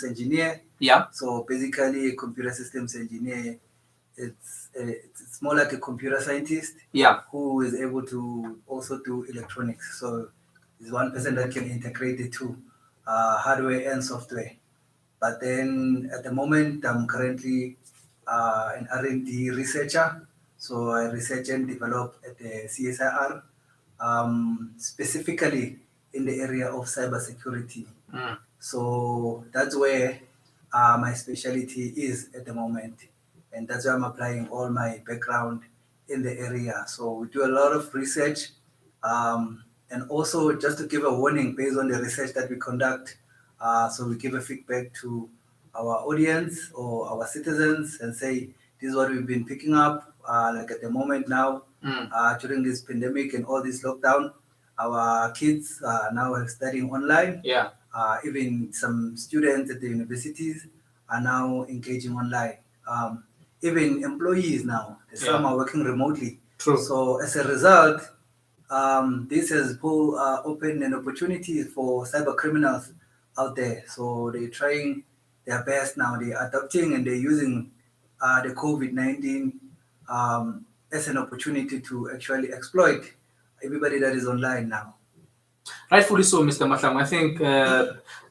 engineer. Yeah. So basically, a computer systems engineer, it's more like a computer scientist. Yeah. Who is able to also do electronics. So he's one person that can integrate the two, hardware and software. But then at the moment, I'm currently an R&D researcher. So I research and develop at the CSIR, specifically in the area of cybersecurity. So that's where my specialty is at the moment. And that's why I'm applying all my background in the area. So we do a lot of research. And also, just to give a warning based on the research that we conduct, so we give a feedback to our audience or our citizens and say, this is what we've been picking up. Like at the moment now, during this pandemic and all this lockdown, our kids are now studying online. Yeah. Even some students at the universities are now engaging online. Even employees now, some are working remotely. True. So as a result, this has opened an opportunity for cyber criminals out there. So they're trying their best now. They're adopting and they're using the COVID-19 as an opportunity to actually exploit everybody that is online now. Rightfully so, Mr. Mahlangu. I think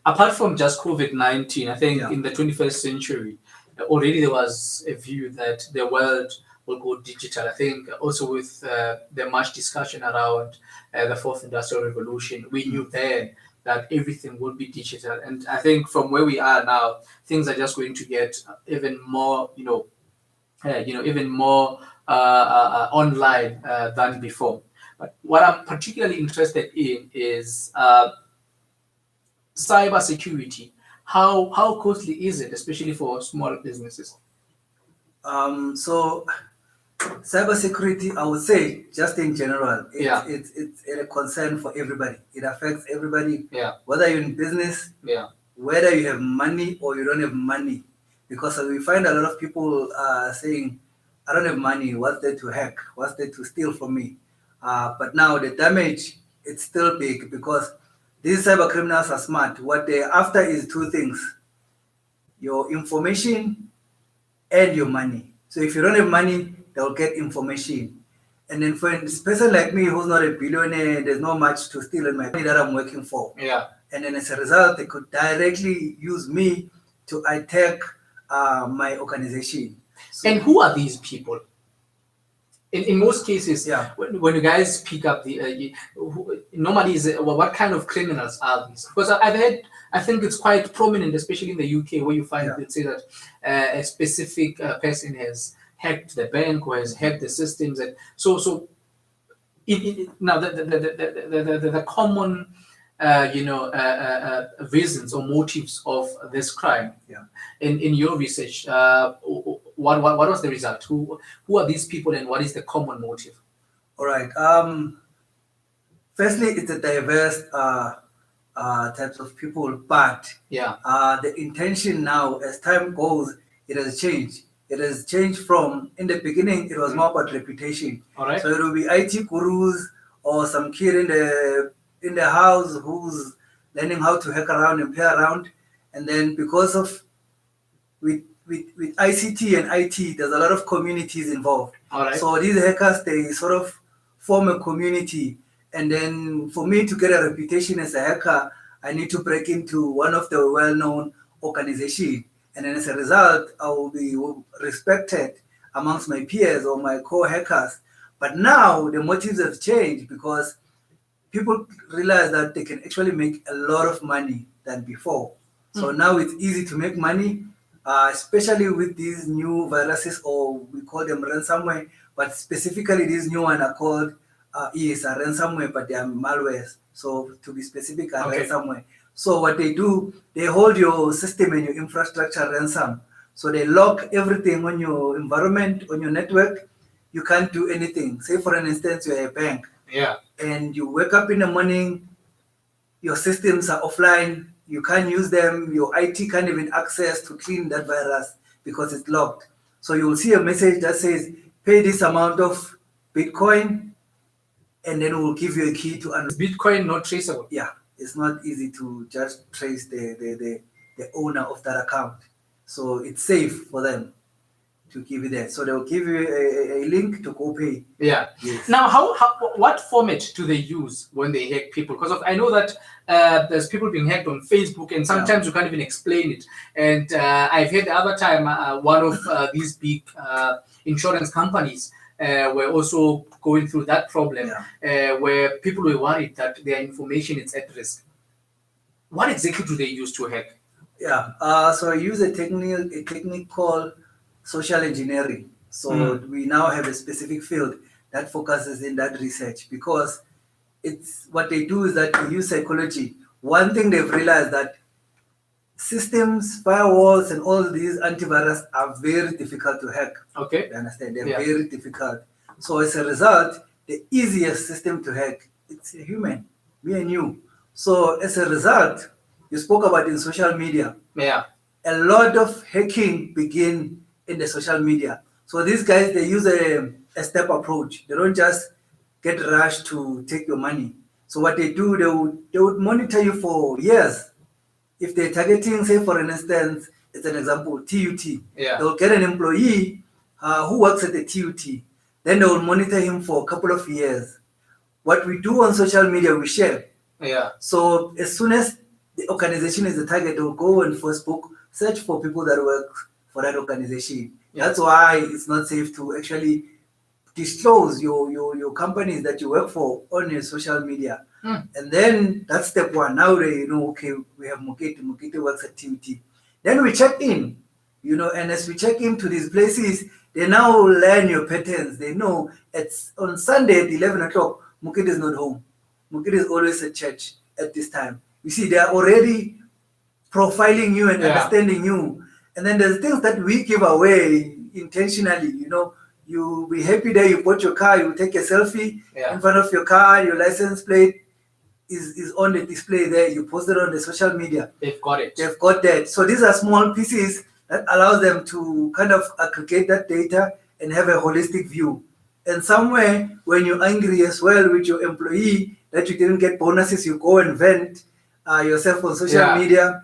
apart from just COVID-19, I think in the 21st century, already there was a view that the world will go digital. I think also with the much discussion around the fourth industrial revolution, we knew then that everything would be digital. And I think from where we are now, things are just going to get even more, even more online than before. But what I'm particularly interested in is cyber security. How costly is it, especially for small businesses? So cybersecurity, I would say, just in general, it's a concern for everybody. It affects everybody, whether you're in business, whether you have money or you don't have money. Because we find a lot of people saying, I don't have money, what's there to hack? What's there to steal from me? But now the damage, it's still big because these cyber criminals are smart. What they're after is two things: your information and your money. So if you don't have money, they'll get information. And then for a person like me who's not a billionaire, there's not much to steal in my money that I'm working for. Yeah. And then as a result, they could directly use me to attack my organization. So, and who are these people? In most cases, when you guys pick up the normally what kind of criminals are these? Because I've heard, I think it's quite prominent, especially in the UK, where you find it say that a specific person has hacked the bank or has hacked the systems, and so now the common reasons or motives of this crime. In your research, what was the result? Who are these people, and what is the common motive? All right. Firstly, it's a diverse types of people, but the intention now, as time goes, it has changed. It has changed from, in the beginning, it was more about reputation. All right. So it will be IT gurus or some kid in the house who's learning how to hack around and play around, and then because of with ICT and IT, there's a lot of communities involved. All right. So these hackers, they sort of form a community, and then for me to get a reputation as a hacker, I need to break into one of the well-known organizations, and then as a result, I will be respected amongst my peers or my co-hackers. But now the motives have changed because people realize that they can actually make a lot of money than before. So now it's easy to make money, especially with these new viruses, or we call them ransomware, but specifically these new ones are called ransomware, but they are malwares. So to be specific, ransomware. So what they do, they hold your system and your infrastructure ransom. So they lock everything on your environment, on your network. You can't do anything. Say for an instance, you're a bank. And you wake up in the morning, your systems are offline, you can't use them, your IT can't even access to clean that virus because it's locked. So you will see a message that says, pay this amount of Bitcoin, and then we'll give you a key to Bitcoin not traceable? Yeah, it's not easy to just trace the the owner of that account. So it's safe for them to give you that. So they'll give you a link to go pay. Yeah. Yes. Now, what format do they use when they hack people? Because I know that there's people being hacked on Facebook, and sometimes you can't even explain it. And I've heard the other time one of these big insurance companies were also going through that problem, where people were worried that their information is at risk. What exactly do they use to hack? Yeah. So I use a technique called social engineering. So we now have a specific field that focuses in that research, because it's what they do is that they use psychology. One thing they've realized that systems, firewalls, and all these antivirus are very difficult to hack. Okay. You understand? They're very difficult. So as a result, the easiest system to hack, it's a human, me and you. So as a result, you spoke about in social media. Yeah. A lot of hacking begin in the social media. So these guys, they use a step approach. They don't just get rushed to take your money. So what they do, they would monitor you for years. If they're targeting, say for instance, it's an example, TUT. Yeah. They'll get an employee who works at the TUT. Then they will monitor him for a couple of years. What we do on social media, we share. Yeah. So as soon as the organization is the target, they'll go on Facebook, search for people that work for that organization. Yeah. That's why it's not safe to actually disclose your companies that you work for on your social media. And then that's step one. Now they know, okay, we have Mokete works at TUT. Then we check in, and as we check into these places, they now learn your patterns. They know it's on Sunday at 11 o'clock, Mokete is not home. Mokete is always at church at this time. You see, they are already profiling you and understanding you. And then there's things that we give away intentionally. You'll be happy that you bought your car, you take a selfie in front of your car, your license plate is on the display there, you post it on the social media. They've got it. They've got that. So these are small pieces that allows them to kind of aggregate that data and have a holistic view. And somewhere when you're angry as well with your employee that you didn't get bonuses, you go and vent yourself on social media,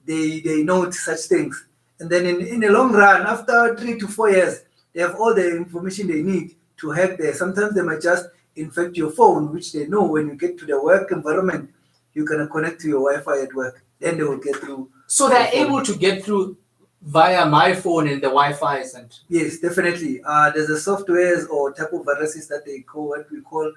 they note such things. And then in the long run, after 3 to 4 years, they have all the information they need to hack there. Sometimes they might just infect your phone, which they know when you get to the work environment, you can connect to your Wi-Fi at work. Then they will get through. So they're able to get through via my phone and the Wi-Fi, and yes, definitely. There's a softwares or type of viruses that they call what we call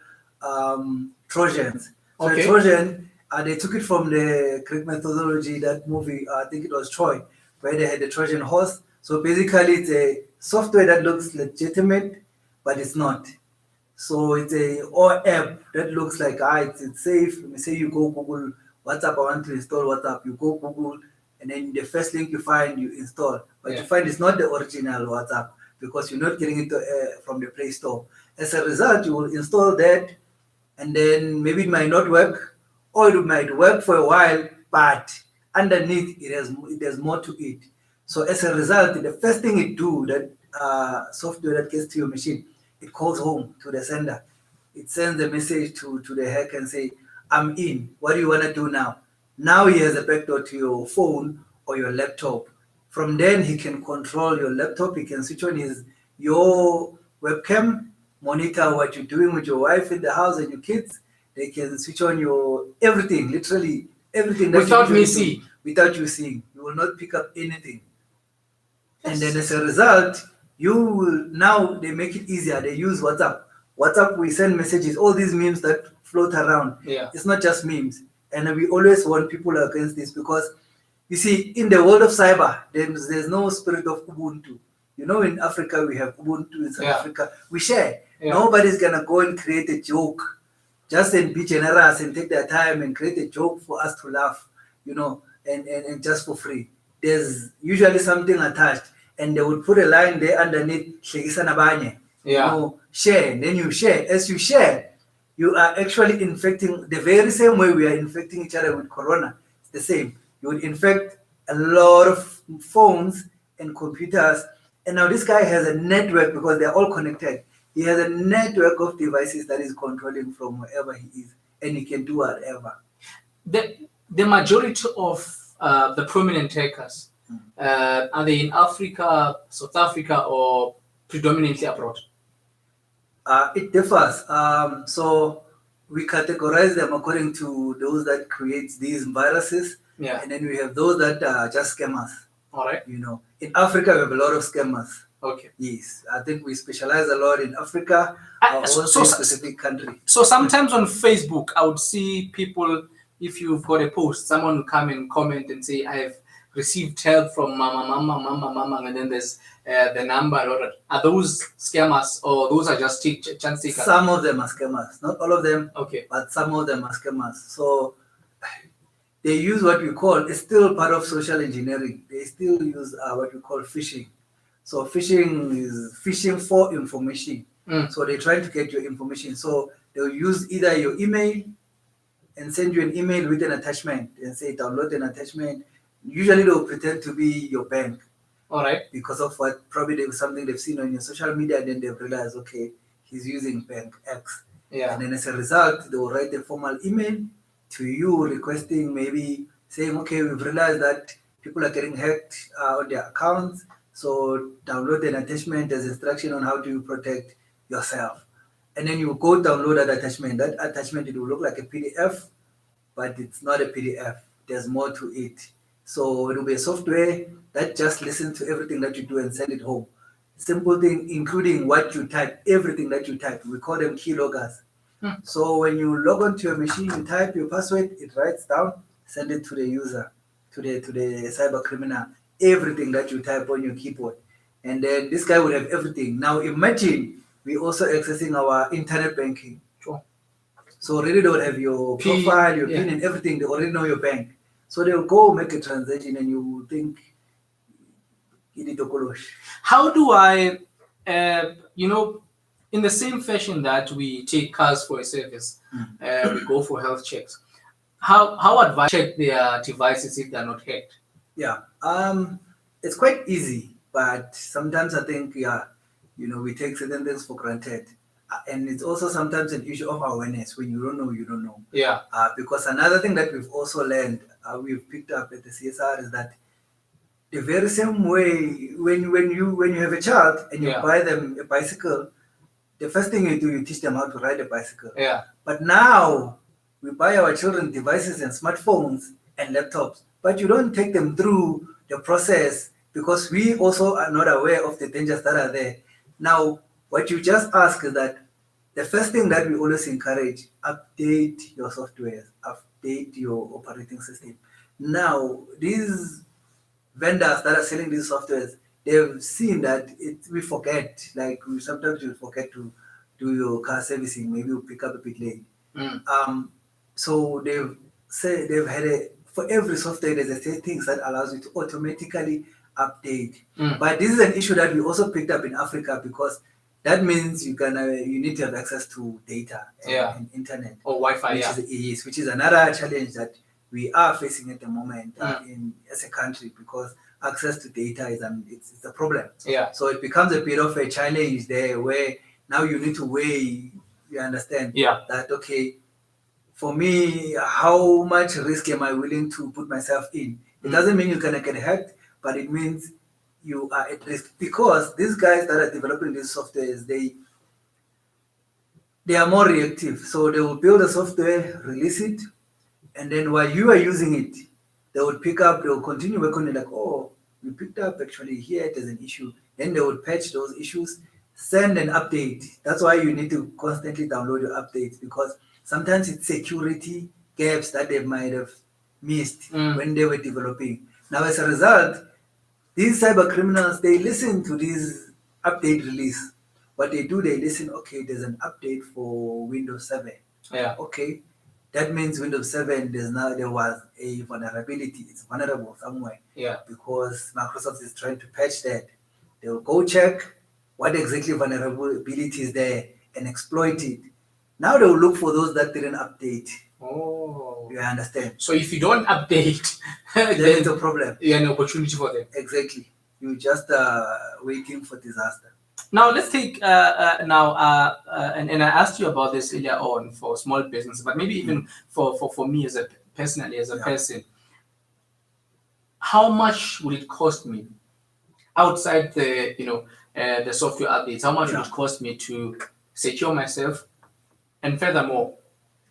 Trojans. So a Trojan, they took it from the Greek mythology, that movie, I think it was Troy, where they had the Trojan horse. So basically it's a software that looks legitimate, but it's not. So it's a app that looks like it's safe. Let me say you go Google WhatsApp, I want to install WhatsApp. You go Google, and then the first link you find, you install. But you find it's not the original WhatsApp, because you're not getting it from the Play Store. As a result, you will install that, and then maybe it might not work, or it might work for a while, but underneath there's more to it. So as a result, the first thing it do, that software that gets to your machine, it calls home to the sender. It sends a message to the hacker and say, I'm in. What do you want to do now? Now he has a backdoor to your phone or your laptop. From then he can control your laptop. He can switch on your webcam, monitor what you're doing with your wife in the house and your kids. They can switch on your everything, literally everything. Without me seeing. Without you seeing. You will not pick up anything. And then as a result, now they make it easier. They use WhatsApp. WhatsApp, we send messages, all these memes that float around. It's not just memes. And we always warn people against this, because you see, in the world of cyber, there's no spirit of Ubuntu. In Africa, we have Ubuntu. In South Africa, we share. Nobody's going to go and create a joke just and be generous and take their time and create a joke for us to laugh, and just for free. There's usually something attached, and they would put a line there underneath, share, and then you share. As you share, you are actually infecting the very same way we are infecting each other with corona. It's the same. You would infect a lot of phones and computers. And now this guy has a network, because they're all connected. He has a network of devices that is controlling from wherever he is, and he can do whatever. The majority of the prominent hackers, are they in Africa, South Africa, or predominantly abroad? It differs. So we categorize them according to those that create these viruses, Yeah. and then we have those that are just scammers. All right. In Africa, we have a lot of scammers. Okay. Yes, I think we specialize a lot in Africa, or specific country. So sometimes on Facebook, I would see people, if you've got a post, someone will come and comment and say, I've received help from mama, and then there's the number. Are those scammers, or those are just chance takers? Some of them are scammers, not all of them. Okay. But some of them are scammers. So they use what we call, it's still part of social engineering. They still use what we call phishing. So phishing is phishing for information. So they're trying to get your information. So they'll use either your email and send you an email with an attachment and say download an attachment. Usually they'll pretend to be your bank. All right. Because of what probably there was something they've seen on your social media, and then they've realized, okay, he's using bank X. Yeah. And then as a result, they will write a formal email to you requesting, maybe saying, okay, we've realized that people are getting hacked on their accounts. So download an attachment as instruction on how to protect yourself. And then you go download that attachment. That attachment, it will look like a PDF, but it's not a PDF. There's more to it. So it will be a software that just listens to everything that you do and send it home. Simple thing, including what you type, everything that you type. We call them keyloggers. So when you log onto your machine, you type your password, it writes down, send it to the user, to the cyber criminal, everything that you type on your keyboard. And then this guy would have everything. Now imagine we also accessing our internet banking. Sure. So already they would have your profile, your PIN and everything. They already know your bank. So they'll go make a transaction and you think, how do I, in the same fashion that we take cars for a service, we go for health checks. How advise check their devices if they're not hacked? Yeah, it's quite easy, but sometimes I think, we take certain things for granted. And it's also sometimes an issue of awareness. When you don't know, you don't know. Yeah. Because another thing that we've also learned, we've picked up at the CSR, is that the very same way when you have a child and you buy them a bicycle, the first thing you do, you teach them how to ride a bicycle. Yeah. But now we buy our children devices and smartphones and laptops, but you don't take them through the process because we also are not aware of the dangers that are there. Now, what you just asked is that the first thing that we always encourage, update your software, update your operating system. Now, these vendors that are selling these softwares, they've seen that we forget, like sometimes you forget to do your car servicing, maybe you pick up a bit late. So they've had for every software, there's a settings that allows you to automatically update. But this is an issue that we also picked up in Africa because that means you need to have access to data and internet or Wi-Fi, which is another challenge that we are facing at the moment as a country, because access to data it's a problem. Yeah. So it becomes a bit of a challenge there, where now you need to weigh. You understand? Yeah. That okay, for me, how much risk am I willing to put myself in? It doesn't mean you're gonna get hacked, but it means you are at risk, because these guys that are developing these softwares, they are more reactive. So they will build a software, release it, and then while you are using it, they would pick up, they will continue working on it, like, oh, we picked up actually here, there's an issue. Then they would patch those issues, send an update. That's why you need to constantly download your updates, because sometimes it's security gaps that they might have missed when they were developing. Now, as a result, these cyber criminals, they listen to this update release. What they do, they listen, okay, there's an update for Windows 7. Yeah. Okay, that means Windows 7, there was a vulnerability. It's vulnerable somewhere. Yeah. Because Microsoft is trying to patch that. They will go check what exactly vulnerability is there and exploit it. Now they will look for those that didn't update. Oh. You understand? So if you don't update, then it's a problem. You're an opportunity for them. Exactly. You're just waiting for disaster. Now let's take and I asked you about this earlier on for small business, but maybe even for me personally as a person. how much will it cost me outside the the software updates? How much will it cost me to secure myself, and furthermore,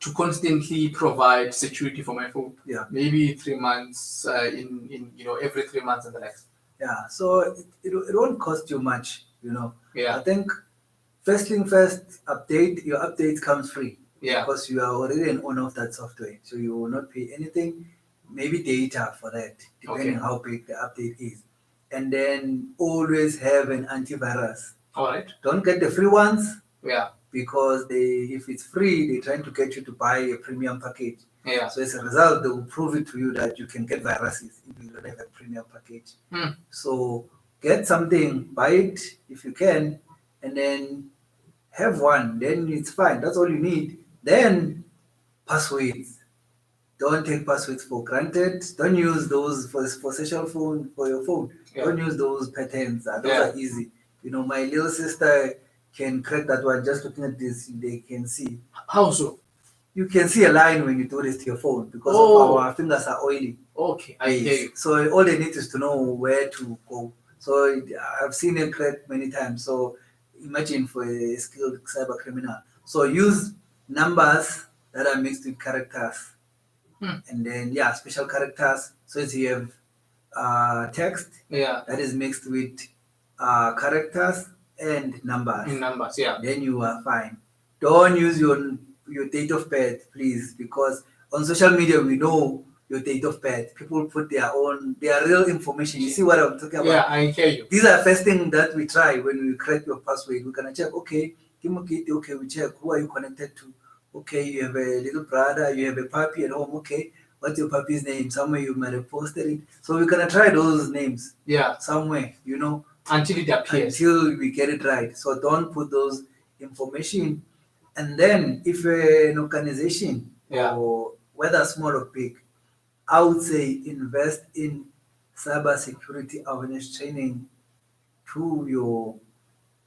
to constantly provide security for my phone? Yeah. Maybe 3 months in every 3 months and the like. Yeah. So it won't cost you much. Yeah. I think first thing first, your update comes free. Yeah. Because you are already an owner of that software, so you will not pay anything. Maybe data for that, depending how big the update is. And then always have an antivirus. All right. Don't get the free ones. Yeah. Because if it's free, they're trying to get you to buy a premium package. Yeah. So as a result, they will prove it to you that you can get viruses if you don't have a premium package. So get something, buy it if you can, and then have one. Then it's fine. That's all you need. Then passwords. Don't take passwords for granted. Don't use those for social phone for your phone. Yeah. Don't use those patterns. Those are easy. My little sister can crack that one just looking at this. They can see. How so? You can see a line when you do this to your phone because of our fingers are oily. Okay, I hear you. So all they need is to know where to go. So I've seen it crack many times. So imagine for a skilled cyber criminal. So use numbers that are mixed with characters. And then special characters. So if you have text that is mixed with characters and numbers. In numbers, Then you are fine. Don't use your date of birth, please, because on social media we know your date of birth. People put their real information. You see what I'm talking about? Yeah, I hear you. These are first thing that we try when we create your password. We're gonna check, okay, okay, we check who are you connected to. Okay, you have a little brother, you have a puppy at home, okay. What's your puppy's name? Somewhere you might have posted it. So we're gonna try those names. Yeah. Somewhere, Until it appears. Until we get it right. So don't put those information. And then if an organization, or whether small or big, I would say invest in cyber security awareness training to your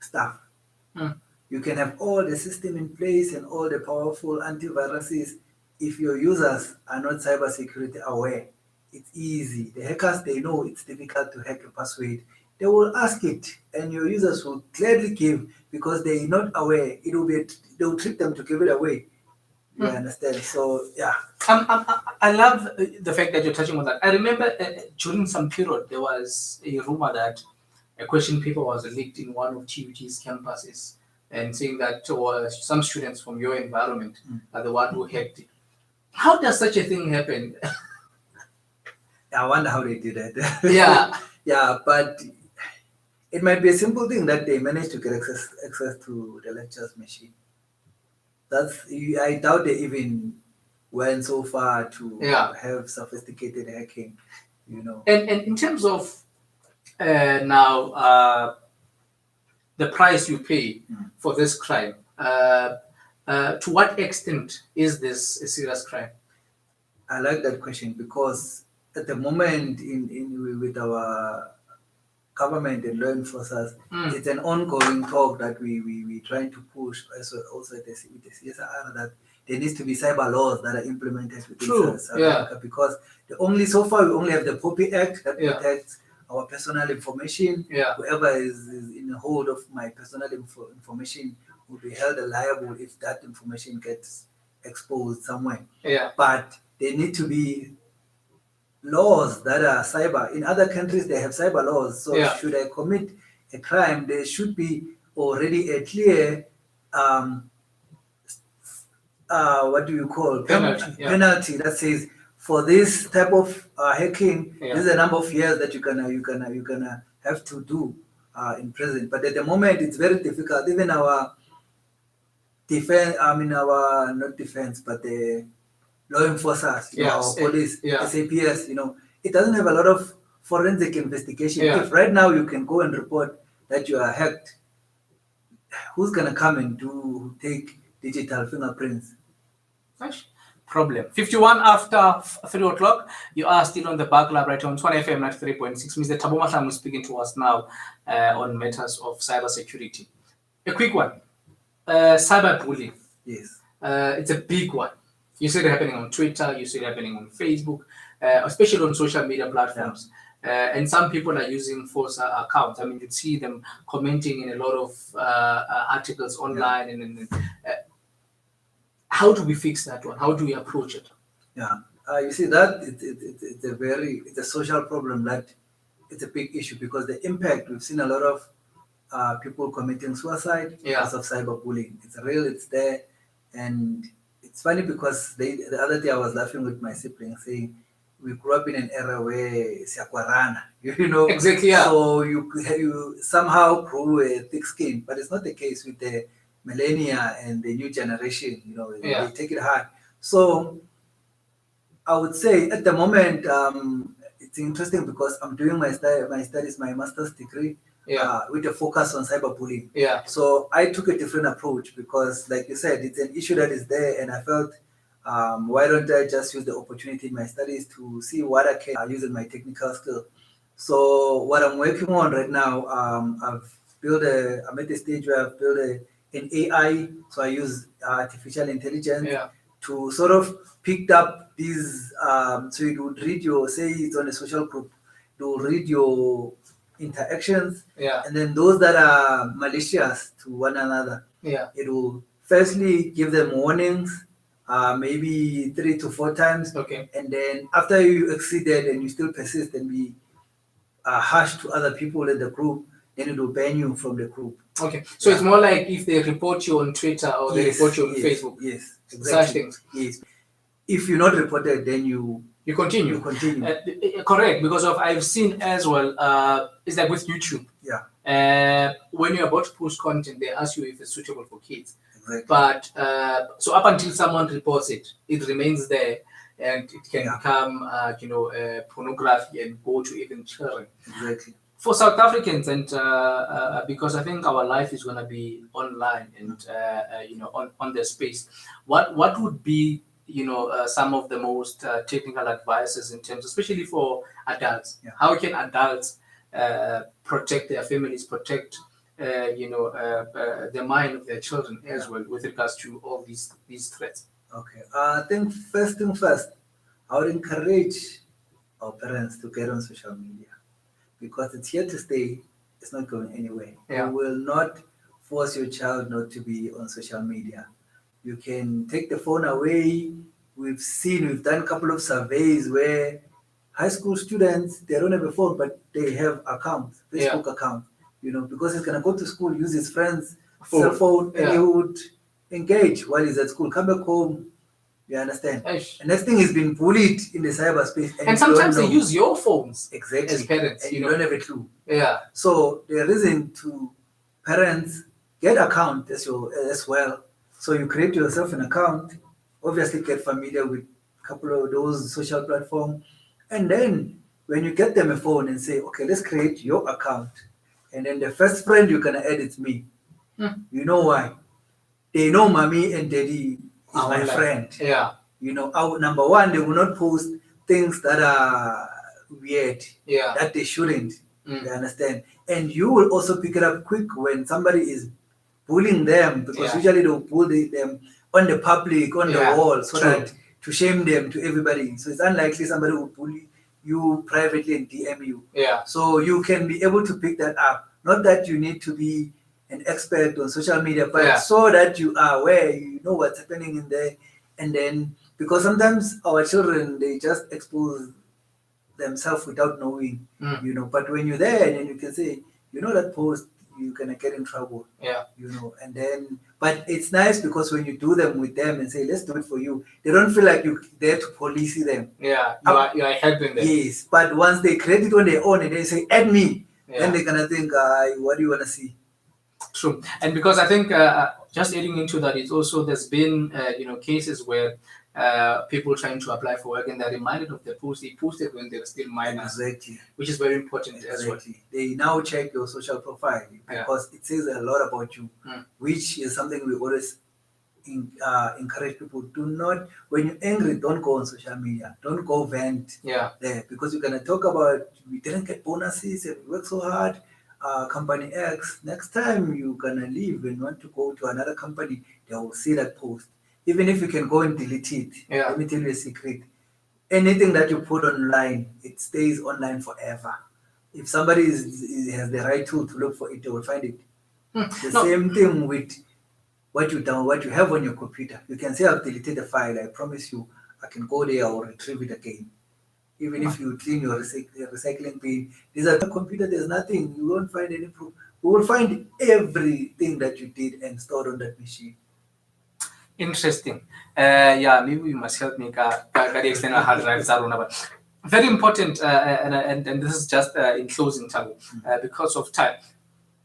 staff. You can have all the system in place and all the powerful antiviruses. If your users are not cyber security aware, it's easy. The hackers, they know it's difficult to hack a password. They will ask it, and your users will gladly give because they're not aware. They will trick them to give it away. You understand? So I love the fact that you're touching on that. I remember during some period there was a rumor that a question paper was leaked in one of TUT's campuses, and saying that some students from your environment are the one who hacked it. How does such a thing happen? I wonder how they did it. Yeah, but it might be a simple thing that they managed to get access to the lectures machine. I doubt they even went so far to have sophisticated hacking, And in terms of now the price you pay for this crime, to what extent is this a serious crime? I like that question because at the moment with our government and law enforcers, it's an ongoing talk that we trying to push also with the CSR that there needs to be cyber laws that are implemented within South Africa because so far we only have the POPI Act that protects our personal information. Whoever is in hold of my personal information will be held liable if that information gets exposed somewhere. But there need to be laws that are cyber. In other countries, they have cyber laws. So should I commit a crime, there should be already a clear, what do you call penalty that says for this type of hacking, this is a number of years that you're gonna have to do in prison. But at the moment, it's very difficult. Even our defense, our not defense, but the law enforcers, our police, SAPS, it doesn't have a lot of forensic investigation. If right now you can go and report that you are hacked, who's gonna come and take digital fingerprints? Problem. 51 after 3 o'clock. You are still on the Bar Club right on Tshwane FM 93.6. Mr. Thabo Mahlangu is speaking to us now on matters of cybersecurity. A quick one. Cyberbullying. Yes. It's a big one. You see it happening on Twitter. You see it happening on Facebook. especially on social media platforms. And some people are using false accounts. I mean, you see them commenting in a lot of articles online. How do we fix that one? How do we approach it? Yeah, you see that it's a social problem that it's a big issue because the impact we've seen a lot of people committing suicide because of cyberbullying. It's real, it's there, and it's funny because the other day I was laughing with my siblings saying we grew up in an era where siakwarana, you know, exactly. Yeah. So you somehow grew a thick skin, but it's not the case with the millennia and the new generation. You know, they take it hard. So I would say at the moment, it's interesting because I'm doing my studies, my master's degree, with a focus on cyberbullying. Yeah. So I took a different approach because, like you said, it's an issue that is there, and I felt, why don't I just use the opportunity in my studies to see what I can use in my technical skill. So what I'm working on right now, I'm at the stage where I've built an AI. So I use artificial intelligence to sort of pick up these, so it would read your, say it's on a social group, it will read your interactions, and then those that are malicious to one another, it will firstly give them warnings, maybe 3 to 4 times, and then after you exceed that and you still persist and be harsh to other people in the group, then it will ban you from the group. Okay, so it's more like if they report you on Twitter or they report you on Facebook. Yes, exactly. Such things. Yes. If you're not reported, then you continue. Correct, because I've seen as well. It's like with YouTube. When you're about to post content, they ask you if it's suitable for kids. Exactly. But so up until someone reports it, it remains there, and it can become pornography and go to even children. Exactly. For South Africans, and because I think our life is going to be online and on the space, what would be some of the most technical advices in terms, especially for adults? How can adults protect their families, protect the mind of their children as well with regards to all these threats? Okay, I think first thing first, I would encourage our parents to get on social media because it's here to stay. It's not going anywhere. You will not force your child not to be on social media. You can take the phone away. We've done a couple of surveys where high school students, they don't have a phone, but they have accounts, Facebook accounts, because he's going to go to school, use his friend's cell phone, and he would engage while he's at school, come back home. You understand? And next thing, he's been bullied in the cyberspace. And sometimes they use your phones as parents. And you don't have a clue. Yeah. So the reason to parents, get account as well. So you create yourself an account, obviously get familiar with a couple of those social platforms. And then when you get them a phone and say, okay, let's create your account. And then the first friend you're going to add is me. You know why? They know mommy and daddy is my friend. Yeah. Number one, they will not post things that are weird, that they shouldn't. You understand? And you will also pick it up quick when somebody is bullying them, because usually they'll bully them on the public, on the wall, so that to shame them to everybody. So it's unlikely somebody will bully you privately and DM you. So you can be able to pick that up. Not that you need to be an expert on social media, but so that you are aware, you know what's happening in there. And then, because sometimes our children, they just expose themselves without knowing, but when you're there and then you can say, that post, you're gonna get in trouble. And then, but it's nice because when you do them with them and say, let's do it for you, they don't feel like you're there to police them. You are helping them. Yes, but once they create it on their own and they say, add me, then they're gonna think, what do you wanna see? True. And because I think just adding into that, it's also, there's been cases where people trying to apply for work and they're reminded of the post they posted when they were still minors. Exactly. Which is very important as well. They now check your social profile because it says a lot about you, which is something we always encourage people. Do not, when you're angry, don't go on social media. Don't go vent there, because you're going to talk about, we didn't get bonuses and we worked so hard. Company X, next time you're going to leave and want to go to another company, they will see that post. Even if you can go and delete it, let me tell you a secret. anything that you put online, it stays online forever. If somebody has the right tool to look for it, they will find it. The No. same thing with what you have on your computer. You can say I've deleted the file. I promise you, I can go there or retrieve it again. Even if you clean your recycling bin, there's a computer. There's nothing. You won't find any proof. We will find everything that you did and stored on that machine. Interesting. Yeah, maybe you must help me. The external hard drives are on, but very important. And this is just in closing, Thabo, because of time.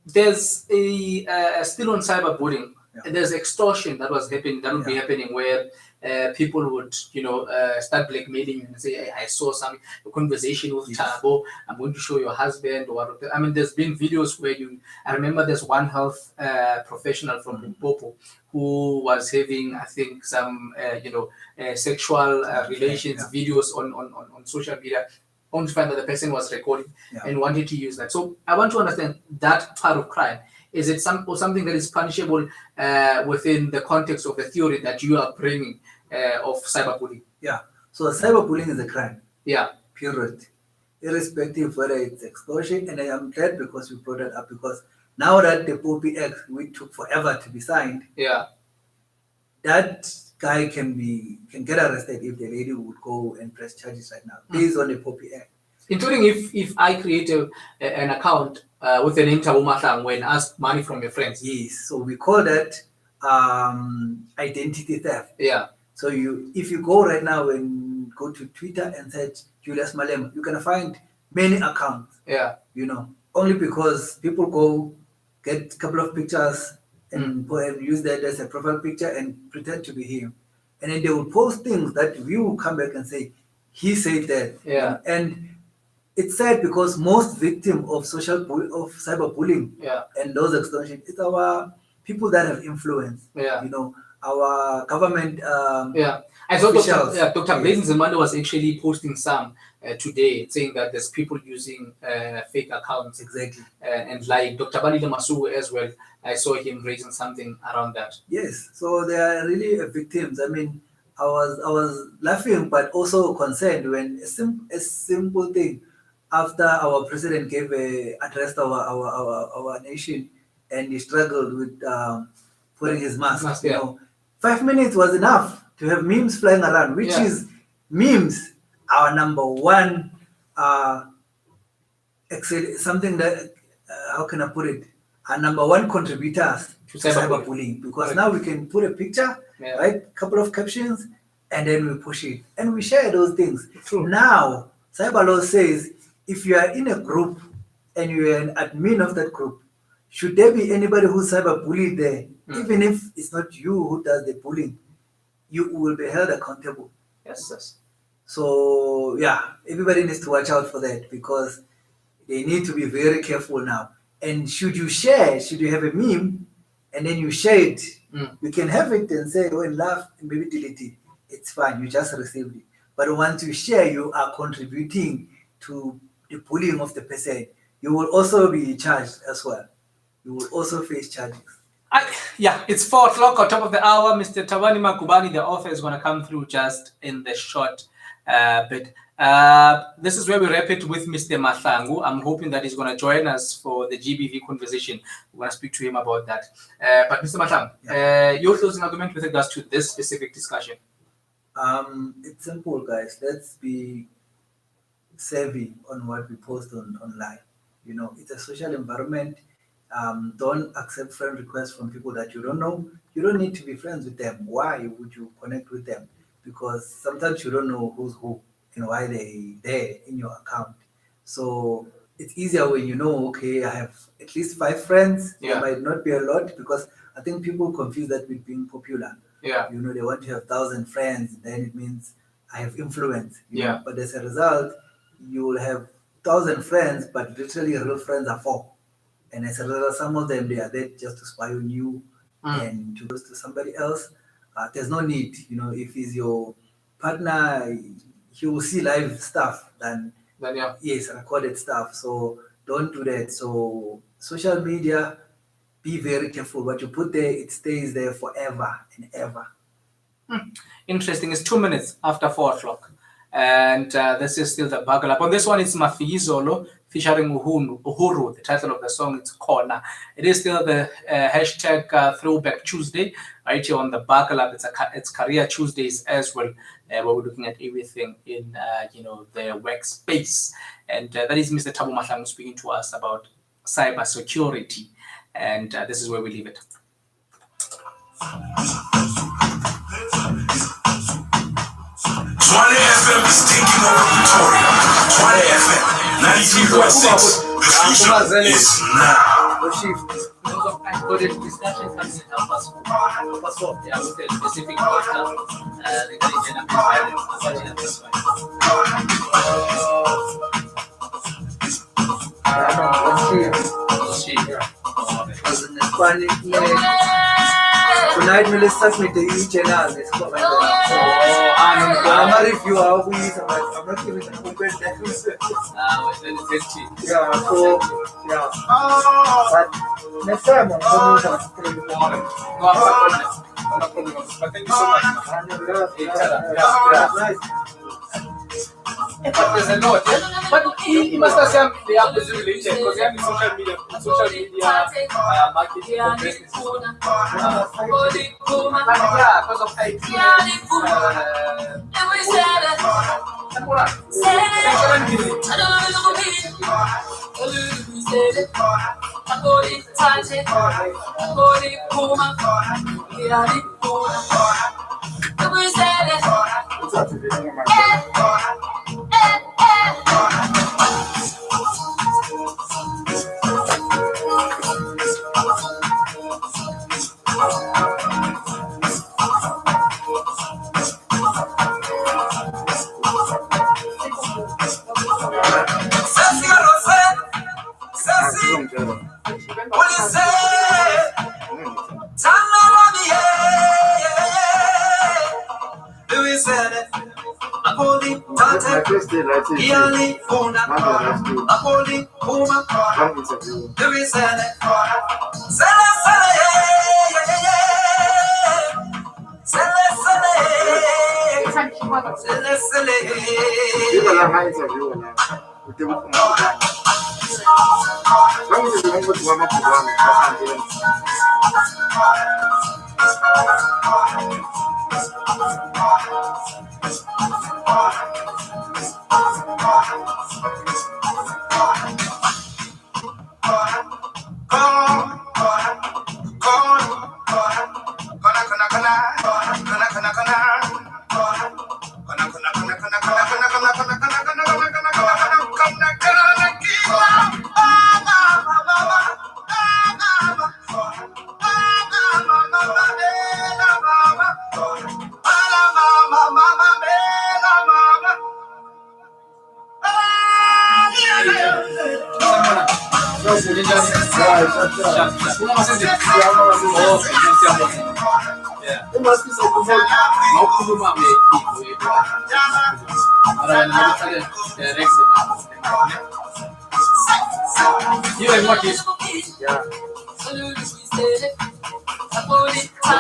There's a still on cyberbullying. Yeah. There's extortion that was happening. That would be happening where people would, start blackmailing and say, I saw a conversation with Thabo. I'm going to show your husband. Or I mean, there's been videos where I remember there's one health professional from Limpopo who was having, I think, some, sexual relations videos on social media. Only to find that the person was recording and wanted to use that. So I want to understand that part of crime. Is it something that is punishable within the context of the theory that you are bringing of cyberbullying? Yeah. So cyberbullying is a crime. Yeah. Period. Irrespective whether it's extortion, and I am glad because you brought it up, because now that the Poppy Act, which took forever to be signed, that guy can get arrested if the lady would go and press charges right now based on the Poppy Act. Including if I create an account with the name Thabo Mahlangu and ask money from your friends. Yes, so we call that identity theft. Yeah. So if you go right now and go to Twitter and search Julius Malema, you're gonna find many accounts. Yeah. Only because people go get a couple of pictures and use that as a profile picture and pretend to be him, and then they will post things that we will come back and say he said that. Yeah. And it's sad because most victims of cyberbullying and those extortion is our people that have influence. Yeah. Our government. I thought Dr. Blazing Zimande was actually posting some today saying that there's people using fake accounts. Exactly. And like Dr. Thabani Magubane as well, I saw him raising something around that. Yes, so they are really victims. I mean, I was laughing but also concerned when a simple thing after our president gave a address to our nation and he struggled with putting his mask. 5 minutes was enough to have memes flying around, which is memes our number one something that how can I put it? Our number one contributors to cyberbullying, because now we can put a picture, right? Couple of captions, and then we push it and we share those things. True. Now, cyber law says if you are in a group and you are an admin of that group, should there be anybody who's cyberbullied there, even if it's not you who does the bullying, you will be held accountable. Yes. So everybody needs to watch out for that, because they need to be very careful now. And should you have a meme and then you share it, you can have it and say, oh, and laugh and maybe delete it. It's fine, you just received it. But once you share, you are contributing to the bullying of the person. You will also be charged as well. You will also face charges. It's 4 o'clock on top of the hour. Mr. Thabani Magubane, the author, is going to come through just in the short bit. This is where we wrap it with Mr. Mahlangu. I'm hoping that he's going to join us for the GBV conversation. We're going to speak to him about that. But Mr. Mahlangu, your closing argument with regards to this specific discussion? It's simple, guys. Let's be savvy on what we post online. It's a social environment. Don't accept friend requests from people that you don't know. You don't need to be friends with them. Why would you connect with them? Because sometimes you don't know who's who and why they're there in your account. So it's easier when you know, okay, I have at least 5 friends. There might not be a lot, because I think people confuse that with being popular. Yeah. They want to have 1,000 friends, then it means I have influence. Yeah. But as a result, you will have 1,000 friends, but literally real friends are 4. And as a result, some of them, they are there just to spy on you and to go to somebody else. There's no need. If he's your partner, he will see live stuff than recorded stuff. So don't do that. So social media, be very careful. What you put there, it stays there forever and ever. Interesting. It's 2 minutes after 4 o'clock. And this is still the Buckle Up. On this one, it's Mafizolo featuring Uhuru. The title of the song is Corner. It is still the hashtag Throwback Tuesday, right here on the Buckle Up. It's Career Tuesdays as well, where we're looking at everything in the workspace. And that is Mr. Thabo Mahlangu speaking to us about cyber security. And this is where we leave it. Tshwane FM is taking over Pretoria. Tshwane FM 93.6. The future is now. The shift. Because of encoded discussions coming in help us yeah, with a specific doctor, the Katjene tonight we'll submit the channel. I'm a review. I'm not giving a complete yeah, so yeah. But next time I'm going to but thank you so much. But there's a lot, yeah? But he must have some the opposite related because they have social media marketing for business. Yeah, because of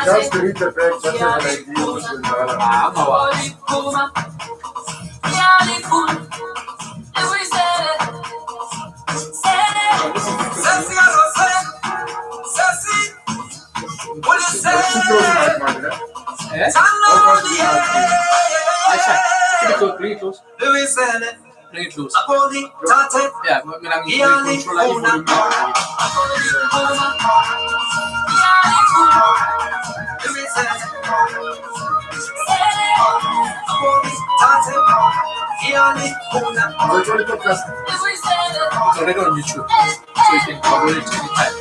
just to read the back, that's what I It's already on YouTube, so you can download it anytime.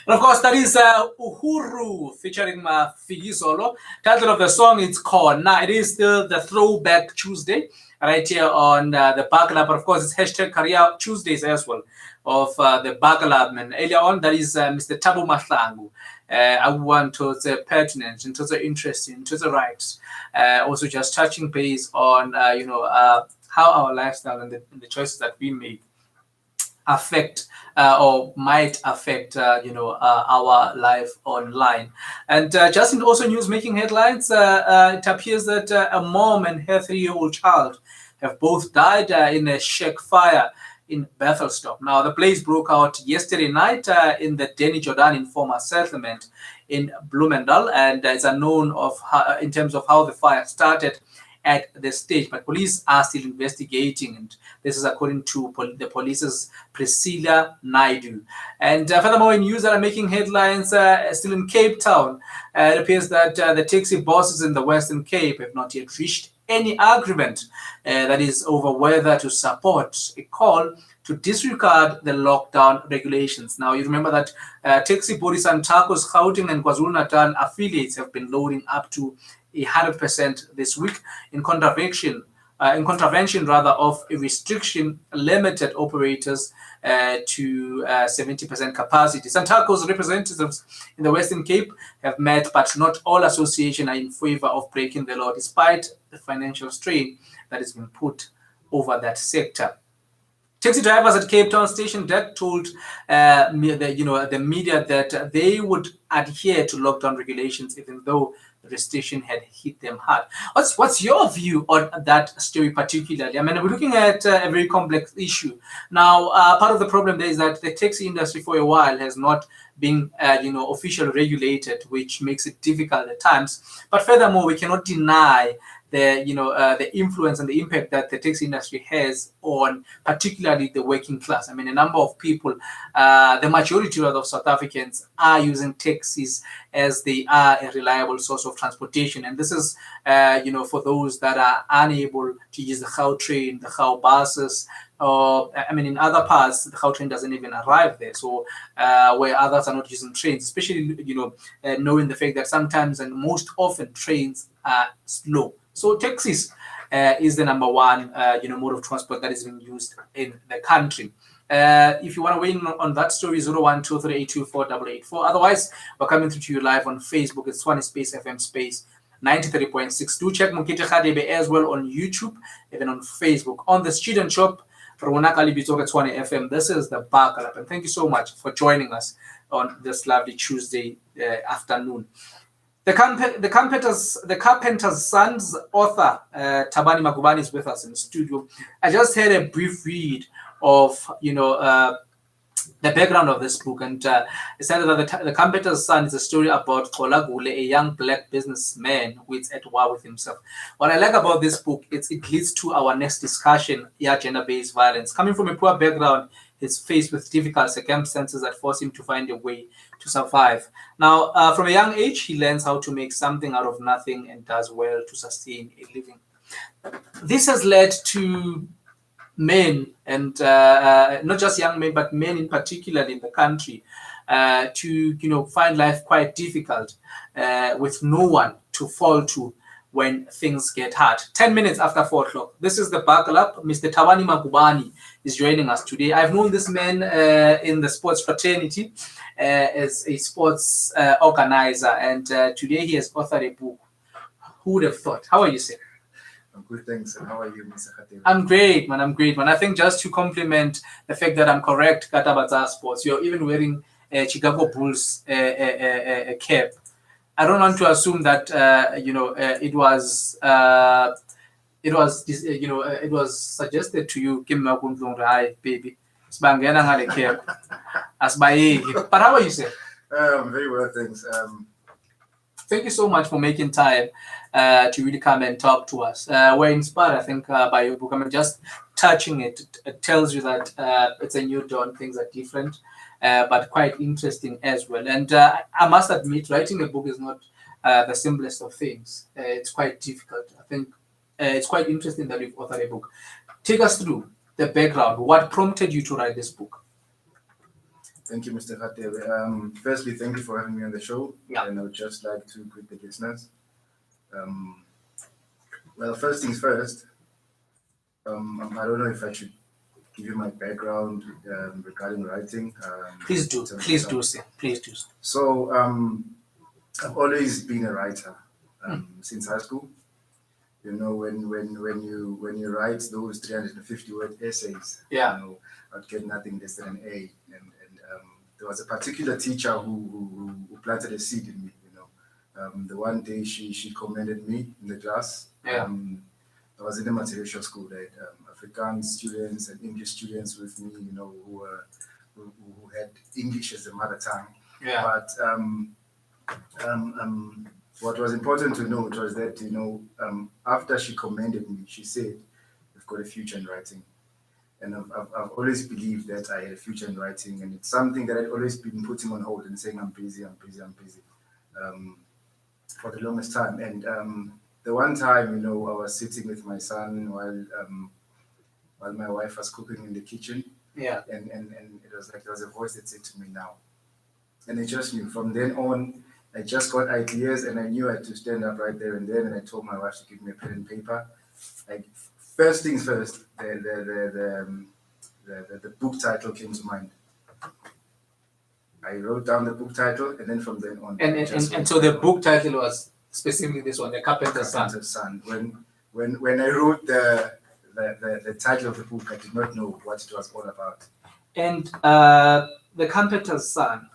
And of course, that is Uhuru featuring Mafizolo. Title of the song is Corner. It is still the Throwback Tuesday right here on the Buckle Up. But of course, it's hashtag Career Tuesdays as well of the Buckle Up. And earlier on, that is Mr. Thabo Mahlangu. I want to the pertinent and to the interesting, to the rights. Also, just touching base on how our lifestyle and the choices that we make affect or might affect our life online. And just in also news making headlines, it appears that a mom and her 3-year-old child have both died in a shack fire in Bethelstop. Now, the blaze broke out yesterday night in the Denny Jordan informal settlement in Bloemendal, and it's unknown in terms of how the fire started at the stage, but police are still investigating, and this is according to the police's Priscilla Naidu. And furthermore, in news that are making headlines still in Cape Town, it appears that the taxi bosses in the Western Cape have not yet reached any agreement that is over whether to support a call to disregard the lockdown regulations. Now, you remember that taxi bodies and Tacos, Gauteng and KwaZulu-Natal affiliates have been loading up to 100% this week in contravention of a restriction limited operators to 70% capacity. Santaco's representatives in the Western Cape have met, but not all associations are in favor of breaking the law, despite the financial strain that has been put over that sector. Taxi drivers at Cape Town Station Deck told the media that they would adhere to lockdown regulations, even though the restriction had hit them hard. What's your view on that story particularly? I mean, we're looking at a very complex issue. Now, part of the problem there is that the taxi industry for a while has not been, officially regulated, which makes it difficult at times. But furthermore, we cannot deny the influence and the impact that the taxi industry has on particularly the working class. I mean, a number of people, the majority of South Africans are using taxis as they are a reliable source of transportation. And this is, for those that are unable to use the Gautrain, the Gau buses, in other parts, the Gautrain doesn't even arrive there. So where others are not using trains, especially, knowing the fact that sometimes and most often trains are slow. So taxis is the number one, mode of transport that is being used in the country. If you want to weigh in on that story, 0123824884. Otherwise, we're coming through to you live on Facebook. It's Tshwane Space FM Space 93.6. Do check Mokete Radebe as well on YouTube, even on Facebook. On the Student Shop, Tshwane FM. This is the Buckle Up, and thank you so much for joining us on this lovely Tuesday afternoon. The Carpenter's Son's author, Thabani Magubane, is with us in the studio. I just had a brief read of, the background of this book, and it said that the Carpenter's Son is a story about Kolagule, a young black businessman who is at war with himself. What I like about this book, it leads to our next discussion, gender-based violence. Coming from a poor background, he's faced with difficult circumstances that force him to find a way to survive. Now, from a young age, he learns how to make something out of nothing and does well to sustain a living. This has led to men, and not just young men, but men in particular in the country, to find life quite difficult with no one to fall to when things get hard. 10 minutes after 4 o'clock. This is the Buckle Up. Mr. Thabani Magubane is joining us today. I've known this man in the sports fraternity as a sports organizer, and today he has authored a book. Who would have thought? How are you, sir? I'm good, thanks. And how are you, Mr. Katjene? I'm great, man. I think just to compliment the fact that I'm correct, Katabaza Sports, you're even wearing a Chicago Bulls cap. I don't want to assume that it was suggested to you, Kim Makunzong, baby. But how are you, sir? Very well, thanks. Thank you so much for making time to really come and talk to us. We're inspired, I think, by your book. I mean, just touching it tells you that it's a new dawn, things are different, but quite interesting as well. And I must admit, writing a book is not the simplest of things. It's quite difficult. I think it's quite interesting that you've authored a book. Take us through the background. What prompted you to write this book? Thank you, Mr. Radebe. Firstly, thank you for having me on the show. Yeah. And I would just like to greet the listeners. Well, first things first, I don't know if I should give you my background regarding writing. Please do, sir. Please do. So, I've always been a writer since high school. You know, when you write those 350-word essays, Yeah. you know, I'd get nothing less than an A. And there was a particular teacher who planted a seed in me. You know, the one day she commended me in the class. Yeah. I was in a multiracial school. I had Afrikaans students and English students with me. You know, who had English as a mother tongue. Yeah. But what was important to note was that, you know, after she commended me, she said, "You've got a future in writing." And I've always believed that I had a future in writing, and it's something that I'd always been putting on hold and saying, I'm busy, for the longest time. And the one time, you know, I was sitting with my son while my wife was cooking in the kitchen, Yeah. and it was like there was a voice that said to me, "Now." And I just knew from then on, I just got ideas, and I knew I had to stand up right there and then. And I told my wife to give me a pen and paper. First things first, the book title came to mind. I wrote down the book title, and then from then on. And so the book title was specifically this one, The Carpenter's Son. When I wrote the title of the book, I did not know what it was all about. And The Carpenter's Son,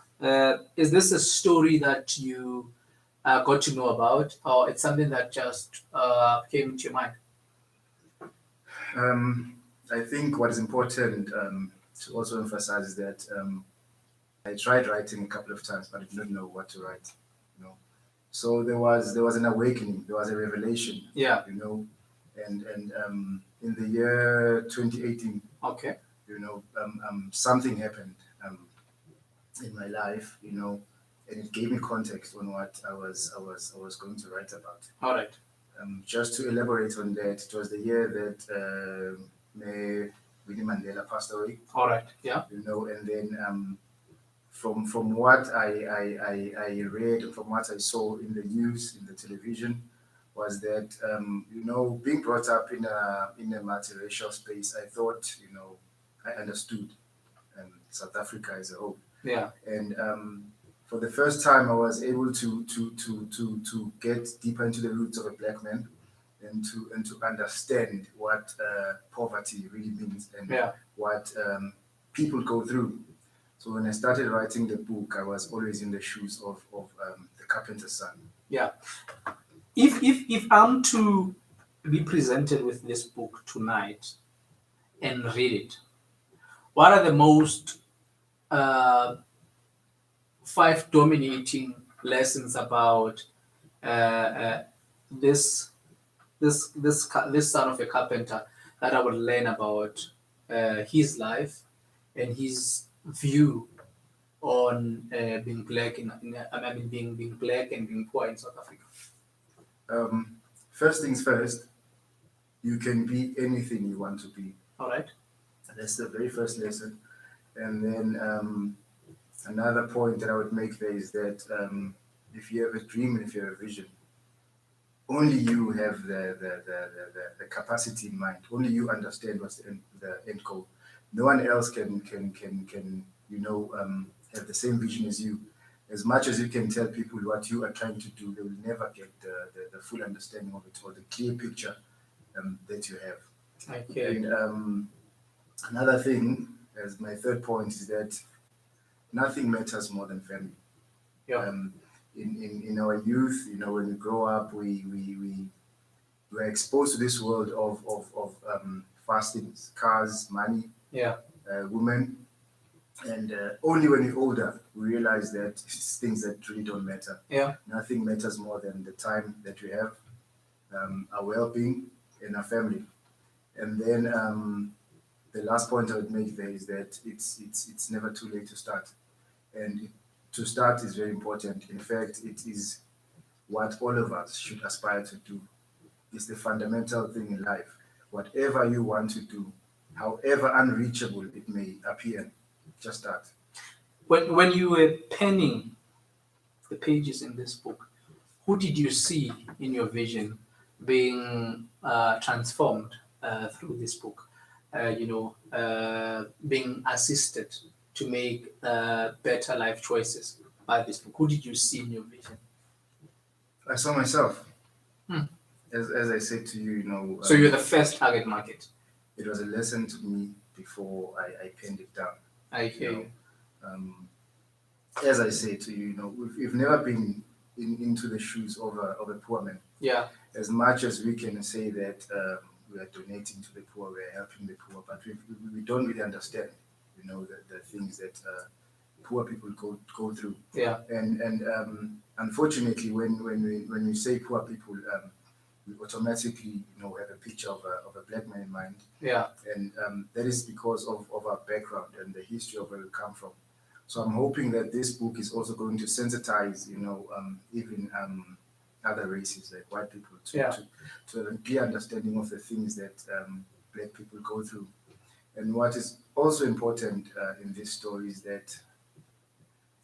is this a story that you got to know about, or it's something that just came to your mind? I think what is important to also emphasize is that I tried writing a couple of times, but I did not know what to write. You know, so there was an awakening, there was a revelation. Yeah. You know, and in the year 2018. Okay. You know, something happened in my life. You know, and it gave me context on what I was going to write about. All right. Just to elaborate on that, it was the year that Winnie Mandela passed away. All right. Yeah. You know, and then from what I read, from what I saw in the news, in the television, was that you know, being brought up in a multiracial space, I thought, you know, I understood South Africa as a whole. Yeah. And for the first time, I was able to get deeper into the roots of a black man, and to understand what poverty really means, and what people go through. So when I started writing the book, I was always in the shoes of the carpenter's son. Yeah. If I'm to be presented with this book tonight and read it, what are the most 5 dominating lessons about this son of a carpenter that I would learn about his life and his view on being black being black and being poor in South Africa? First things first, you can be anything you want to be. All right. That's the very first lesson. And then another point that I would make there is that if you have a dream and if you have a vision, only you have the capacity in mind. Only you understand what's the end goal. No one else can you know, have the same vision as you. As much as you can tell people what you are trying to do, they will never get the full understanding of it, or the clear picture that you have. Okay. And another thing, as my third point, is that nothing matters more than family. Yeah. In our youth, you know, when we grow up, we were exposed to this world of fast things, cars, money, women. And only when we're older, we realize that it's things that really don't matter. Yeah. Nothing matters more than the time that we have, our well-being, and our family. And then the last point I would make there is that it's never too late to start. And to start is very important. In fact, it is what all of us should aspire to do. It's the fundamental thing in life. Whatever you want to do, however unreachable it may appear, just start. When you were penning the pages in this book, who did you see in your vision being transformed through this book? Being assisted to make better life choices by this book. Who did you see in your vision? I saw myself. as I said to you, So you're the first target market. it was a lesson to me before I penned it down. I hear you. As I say to you, we've never been into the shoes of a poor man. Yeah. As much as we can say that we are donating to the poor, we are helping the poor, but we don't really understand, the things that poor people go through. Yeah. And unfortunately, when we say poor people, we automatically, have a picture of a black man in mind. Yeah. And that is because of our background and the history of where we come from. So I'm hoping that this book is also going to sensitize, even other races like white people to a clear understanding of the things that black people go through. And what is also important in this story is that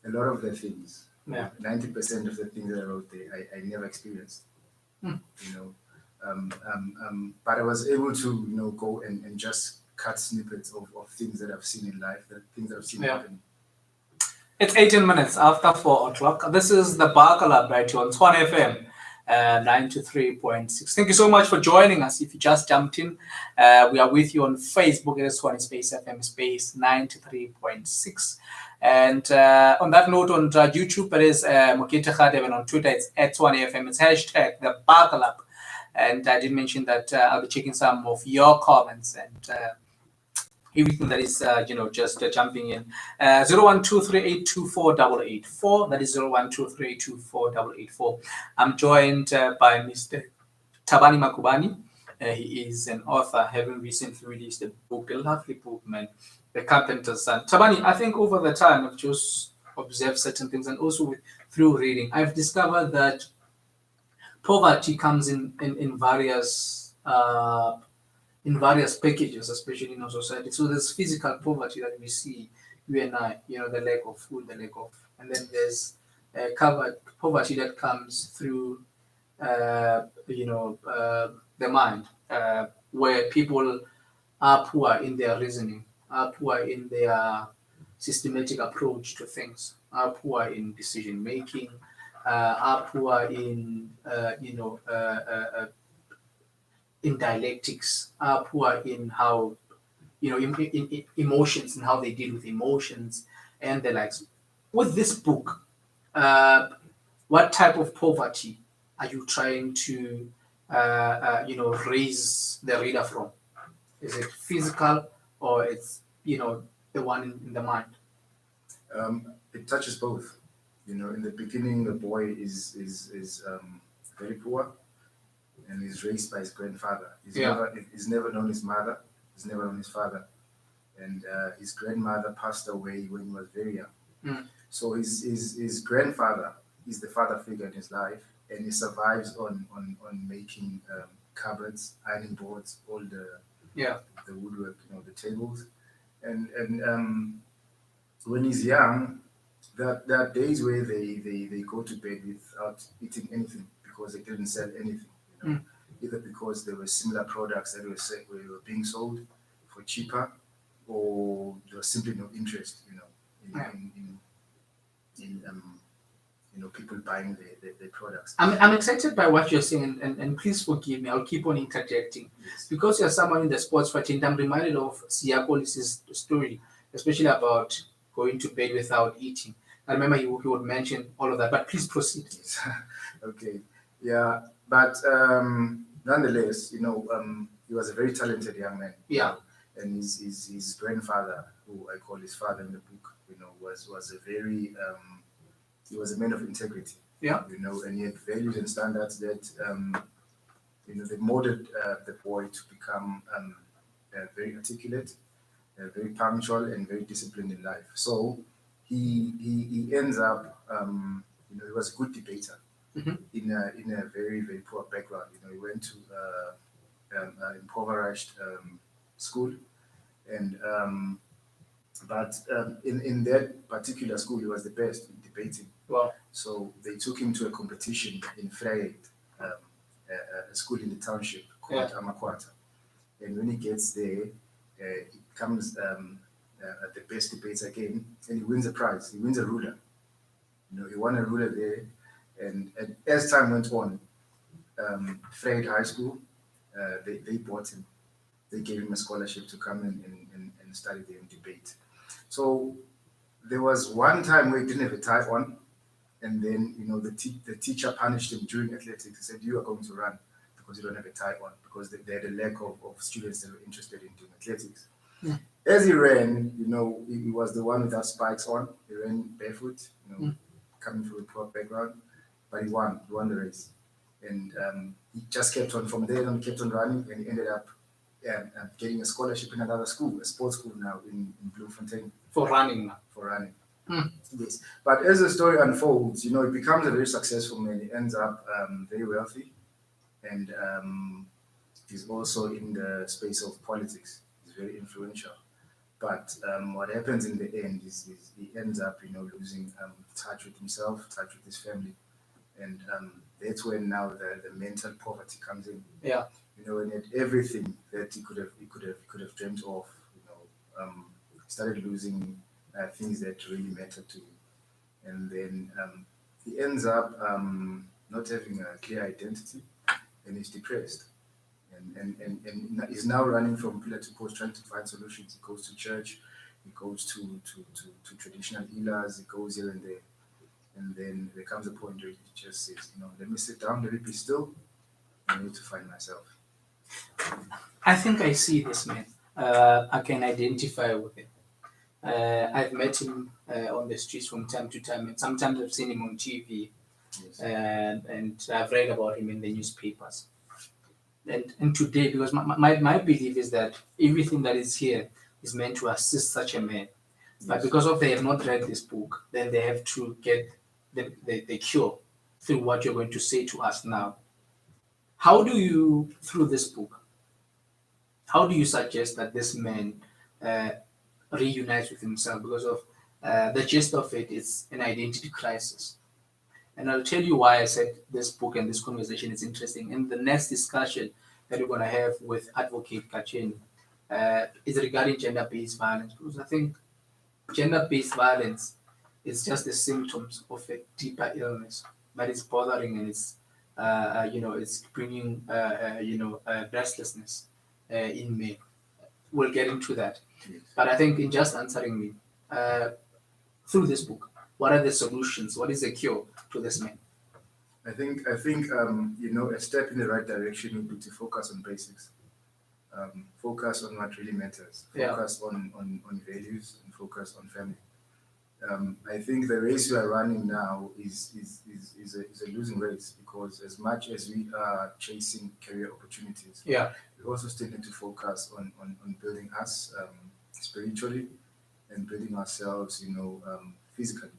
a lot of the things, 90% of the things that I wrote there, I never experienced. But I was able to, go and just cut snippets of things that I've seen in life, things that I've seen happen. It's 18 minutes after 4 o'clock. This is the Bakala right here on Tshwane FM 93.6. Thank you so much for joining us. If you just jumped in, we are with you on Facebook. It is Tshwane Space FM Space 93.6. And on that note, on YouTube, it is Mokete Radebe, and on Twitter, it's @Tshwane FM. It's hashtag the Bakala. And I did mention that I'll be checking some of your comments and everything that is, just jumping in. 0123824884. That is 0123824884. I'm joined by Mr. Thabani Magubane. He is an author, having recently released a book, a lovely book, man, The Carpenter's Son. Thabani, I think over the time I've just observed certain things, and also through reading, I've discovered that poverty comes in various packages, especially in our society. So there's physical poverty that we see, you and I, the lack of food, and then there's covered poverty that comes through, the mind, where people are poor in their reasoning, are poor in their systematic approach to things, are poor in decision making, are poor in, in dialectics, are poor in how, in emotions and how they deal with emotions and the likes. With this book, what type of poverty are you trying to, raise the reader from? Is it physical, or it's, the one in the mind? It touches both. In the beginning, the boy is very poor, and he's raised by his grandfather. He's never known his mother. He's never known his father, and his grandmother passed away when he was very young. So his grandfather is the father figure in his life, and he survives on making cupboards, ironing boards, all the woodwork, the tables, and when he's young, there are days where they go to bed without eating anything because they didn't sell anything. Either because there were similar products that were being sold for cheaper, or there was simply no interest, in people buying the products. I'm excited by what you're saying, and please forgive me. I'll keep on interjecting. Yes. Because you're someone in the sports fighting. I'm reminded of Siyakolis's story, especially about going to bed without eating. I remember he would mention all of that, but please proceed. Okay. Yeah, but nonetheless, he was a very talented young man. Yeah. And his grandfather, who I call his father in the book, was a very he was a man of integrity. Yeah. And he had values and standards that they molded the boy to become very articulate, very punctual, and very disciplined in life. So he ends up he was a good debater. In a very, very poor background. He went to an impoverished school, and but in that particular school, he was the best in debating. Wow! So they took him to a competition in Vryheid, a school in the township called Amakwata. And when he gets there, he becomes the best debater again, and he wins a prize. He wins a ruler. He won a ruler there. And as time went on, Fred High School, they bought him. They gave him a scholarship to come and study there in debate. So there was one time where he didn't have a tie on, and then the teacher punished him during athletics. He said, "You are going to run because you don't have a tie on," because they had a lack of students that were interested in doing athletics. Yeah. As he ran, he was the one without spikes on. He ran barefoot, coming from a poor background, but he won. He won the race, and he just kept on from there on, kept on running, and he ended up getting a scholarship in another school, a sports school now in Bloemfontein. For running now. For running. Mm. Yes. But as the story unfolds, it becomes a very successful man. He ends up very wealthy, and he's also in the space of politics. He's very influential. But what happens in the end is he ends up, losing touch with himself, touch with his family, and that's when now the mental poverty comes in. Yeah. And at everything that he could have dreamt of, started losing things that really mattered to him, and then he ends up not having a clear identity, and he's depressed, and he's now running from pillar to post, trying to find solutions. He goes to church, he goes to traditional healers, he goes here and there, and then there comes a point where he just says, let me sit down, let me be still. I need to find myself. I think I see this man. I can identify with him. I've met him on the streets from time to time, and sometimes I've seen him on TV, Yes. and I've read about him in the newspapers. And today, because my belief is that everything that is here is meant to assist such a man. But Yes. because of they have not read this book, then they have to get the cure through what you're going to say to us now. How do you, through this book, how do you suggest that this man reunites with himself? Because of the gist of it is an identity crisis. And I'll tell you why I said this book and this conversation is interesting. And the next discussion that we're going to have with Advocate Katjene is regarding gender-based violence. Because I think gender-based violence is just the symptoms of a deeper illness, but it's bothering and it's it's bringing restlessness in me. We'll get into that. Yes. But I think in just answering me through this book, what are the solutions? What is the cure to this man? I think a step in the right direction would be to focus on basics. Focus on what really matters. Focus on values and focus on family. I think the race we are running now is a losing race, because as much as we are chasing career opportunities, we also still need to focus on building us spiritually and building ourselves, physically.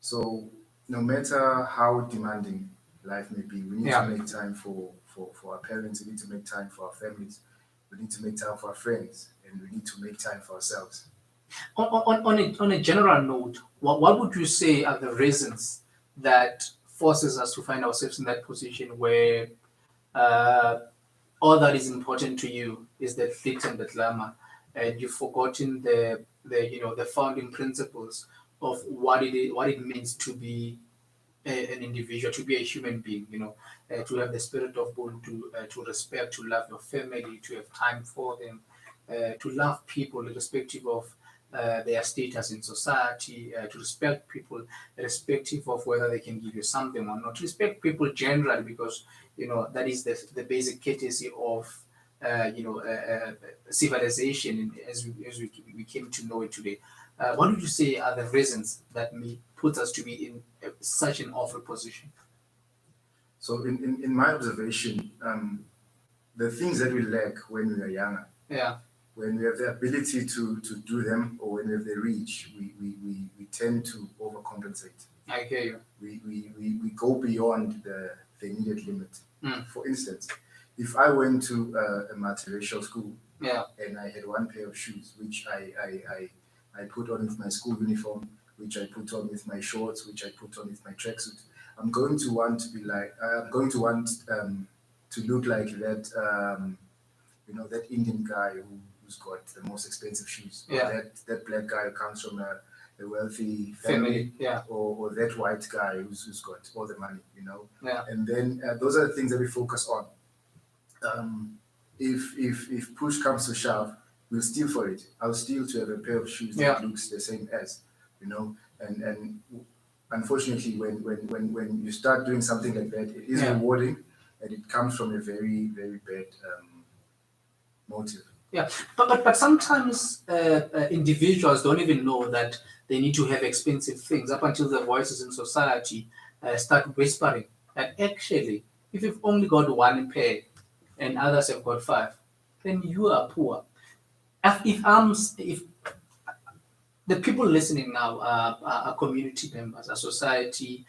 So no matter how demanding life may be, we need to make time for our parents, we need to make time for our families, we need to make time for our friends, and we need to make time for ourselves. On a general note, what would you say are the reasons that forces us to find ourselves in that position where all that is important to you is the glitz and the glamour, and you've forgotten the founding principles of what it means to be an individual, to be a human being, to have the spirit of bond, to respect, to love your family, to have time for them, to love people irrespective of their status in society, to respect people irrespective of whether they can give you something or not, to respect people generally, because that is the basic courtesy of civilization as we came to know it today. What would you say are the reasons that may put us to be in such an awful position? So in my observation, the things that we lack when we are younger, when we have the ability to do them, or when we have the reach, we tend to overcompensate. I hear you. We go beyond the immediate limit. For instance, if I went to a multiracial school and I had one pair of shoes, which I put on with my school uniform, which I put on with my shorts, which I put on with my tracksuit, I'm going to want to be like, I'm going to want to look like that, that Indian guy who's got the most expensive shoes. Or that black guy who comes from a a wealthy family, Yeah. or that white guy who's got all the money, Yeah. And then those are the things that we focus on. If push comes to shove, we'll steal for it. I'll steal to have a pair of shoes Yeah. that looks the same as, and unfortunately, when you start doing something like that, it is Yeah. rewarding, and it comes from a very, very bad motive. Yeah, but sometimes individuals don't even know that they need to have expensive things up until the voices in society start whispering that actually, if you've only got one pair and others have got 5, then you are poor. If the people listening now are community members, are society,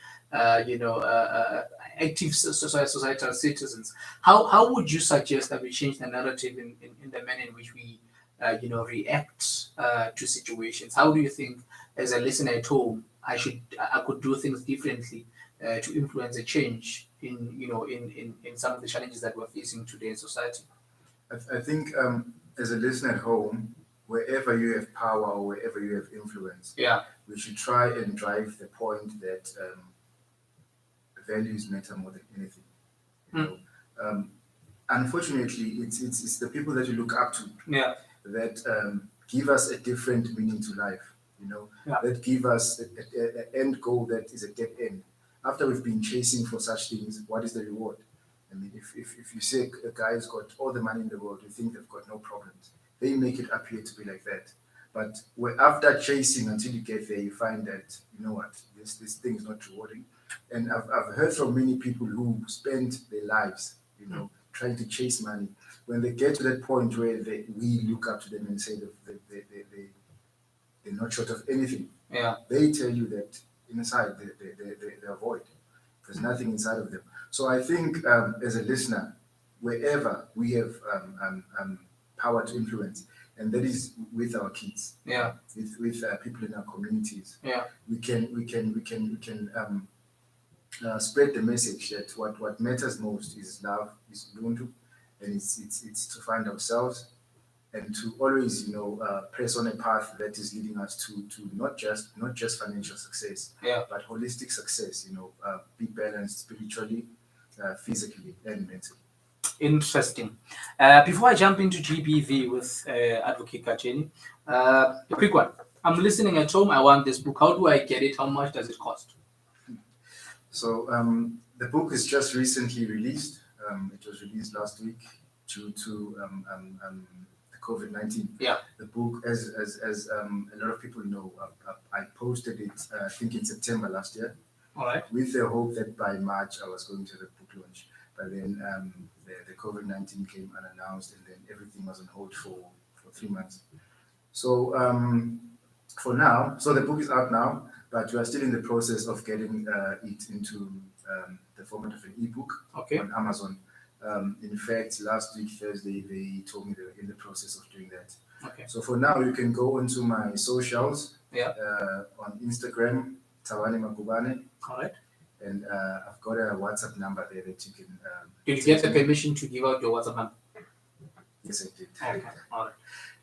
active societal citizens. How would you suggest that we change the narrative in the manner in which we, react to situations? How do you think, as a listener at home, I could do things differently to influence a change in some of the challenges that we're facing today in society? I think as a listener at home, wherever you have power or wherever you have influence, we should try and drive the point that values matter more than anything. Unfortunately, it's the people that you look up to that give us a different meaning to life. That give us an end goal that is a dead end. After we've been chasing for such things, what is the reward? I mean, if you say a guy's got all the money in the world, you think they've got no problems. They make it appear to be like that. But after chasing until you get there, you find that, this thing is not rewarding. And I've heard from many people who spend their lives, trying to chase money. When they get to that point where we look up to them and say that they're not short of anything, they tell you that inside they're void. There's nothing inside of them. So I think as a listener, wherever we have power to influence, and that is with our kids, with people in our communities, we can spread the message that what matters most is love, is Ubuntu, and it's to find ourselves and to always press on a path that is leading us to not just financial success, but holistic success. Be balanced spiritually, physically, and mentally. Interesting. Before I jump into GBV with Advocate Katjene, a quick one. I'm listening at home. I want this book. How do I get it? How much does it cost? So the book is just recently released. It was released last week due to the COVID-19. The book, as a lot of people know, I posted it, I think in September last year. All right. With the hope that by March I was going to the book launch. But then the COVID-19 came unannounced, and then everything was on hold for 3 months. So for now, so the book is out now, but we are still in the process of getting it into the format of an ebook on Amazon. In fact, last week, Thursday, they told me they were in the process of doing that. So for now, you can go onto my socials on Instagram, Thabani Magubane. All right. And I've got a WhatsApp number there that you can. Did you get the permission to give out your WhatsApp number? Yes, I did. Okay, all right.